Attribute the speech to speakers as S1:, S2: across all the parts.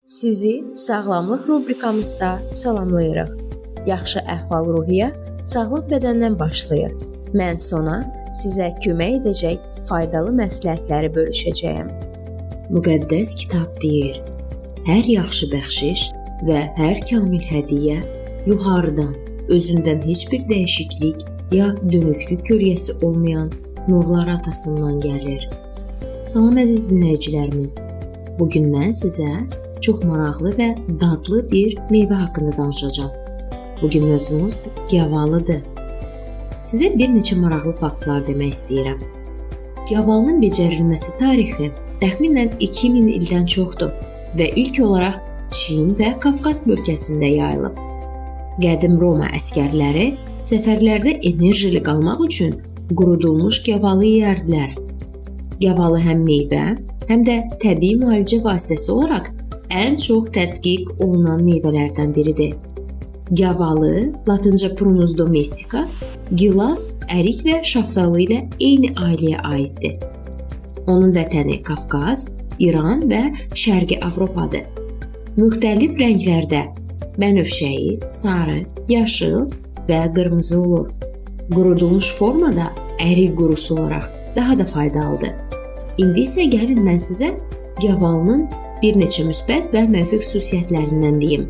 S1: Sizi sağlamlıq rubrikamızda salamlayırıq. Yaxşı əhval-ruhiyyə sağlam bədəndən başlayır. Mən Sona sizə kömək edəcək faydalı məsləhətləri bölüşəcəyəm.
S2: Müqəddəs kitab deyir: hər yaxşı bəxşiş və hər kamil hədiyyə yuxarıdan, özündən heç bir dəyişiklik ya dönüklük göriyəsi olmayan nurlar atasından gəlir. Salam əziz dinləyicilərimiz. Bugün mən sizə çox maraqlı və dadlı bir meyvə haqqında danışacağam. Bugün mövzumuz gavalıdır. Sizə bir neçə maraqlı faktlar demək istəyirəm. Gavalının becərilməsi tarixi təxminən 2000 ildən çoxdur və ilk olaraq Çin və Qafqaz bölgəsində yayılıb. Qədim Roma əsgərləri səfərlərdə enerjili qalmaq üçün qurudulmuş gavalı yeyərdilər. Gavalı həm meyvə, həm də təbii müalicə vasitəsi olaraq ən çox tədqiq olunan meyvələrdən biridir. Gavalı, latınca Prunus domestica, gilas, ərik və şaftalı ilə eyni ailəyə aiddir. Onun vətəni Qafqaz, İran və Şərqi Avropadır. Müxtəlif rənglərdə bənövşəyi, sarı, yaşıl və qırmızı olur. Qurudulmuş formada ərik qurusu olaraq daha da faydalıdır. İndi isə gəlin mən sizə gavalının bir neçə müsbət və mənfi xüsusiyyətlərindən deyim.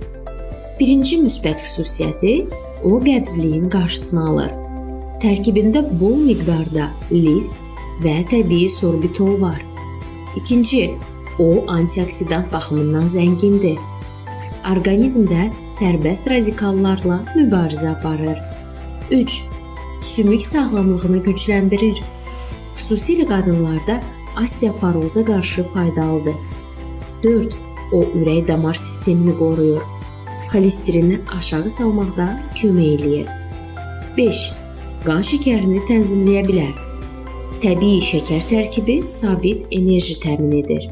S2: Birinci müsbət xüsusiyyəti, o qəbzliyin qarşısını alır. Tərkibində bol miqdarda lif və təbii sorbitol var. İkinci, o antioksidant baxımından zəngindir. Orqanizmdə sərbəst radikallarla mübarizə aparır. 3. Sümük sağlamlığını gücləndirir. Xüsusilə qadınlarda osteoporoza qarşı faydalıdır. 4. O ürək-damar sistemini qoruyur. Xolesterini aşağı salmaqda kömək eləyir. 5. Qan şəkərini tənzimləyə bilər. Təbii şəkər tərkibi sabit enerji təmin edir.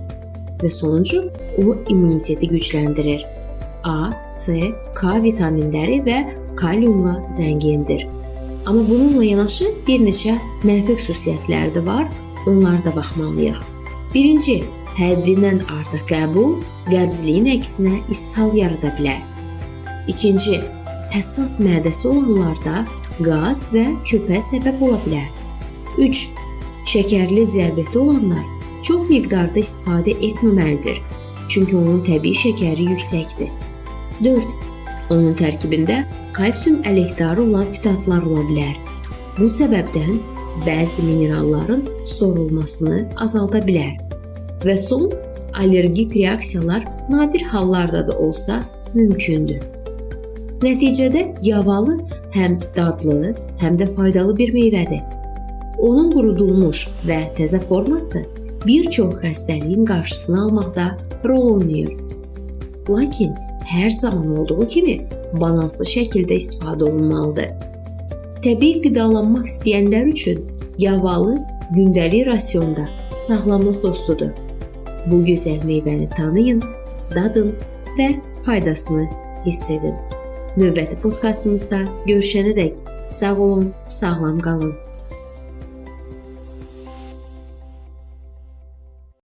S2: Və sonuncu, o immuniteti gücləndirir. A, C, K vitaminləri və kaliumla zəngindir. Amma bununla yanaşı bir neçə mənfi xüsusiyyətləri də var, onlara da baxmalıyıq. Birinci, həddindən artıq qəbul qəbzliyin əksinə ishal yarada bilər. İkinci, həssas mədəsi olanlarda qaz və köpə səbəb ola bilər. 3. Şəkərli diabeti olanlar çox miqdarda istifadə etməməlidir, çünki onun təbii şəkəri yüksəkdir. 4. Onun tərkibində kalsium əleyhdarı olan fitatlar ola bilər. Bu səbəbdən bəzi mineralların sorulmasını azalda bilər. Və son, allergik reaksiyalar nadir hallarda da olsa mümkündür. Nəticədə gavalı həm dadlı, həm də faydalı bir meyvədir. Onun qurudulmuş və təzə forması bir çox xəstəliyin qarşısını almaqda rol oynayır. Lakin hər zaman olduğu kimi balanslı şəkildə istifadə olunmalıdır. Təbii qidalanmaq istəyənlər üçün gavalı gündəlik rasionda sağlamlıq dostudur. Bu gözəl meyvəni tanıyın, dadın və faydasını hiss edin. Növbəti podkastımızda görüşənədək sağ olun, sağlam qalın.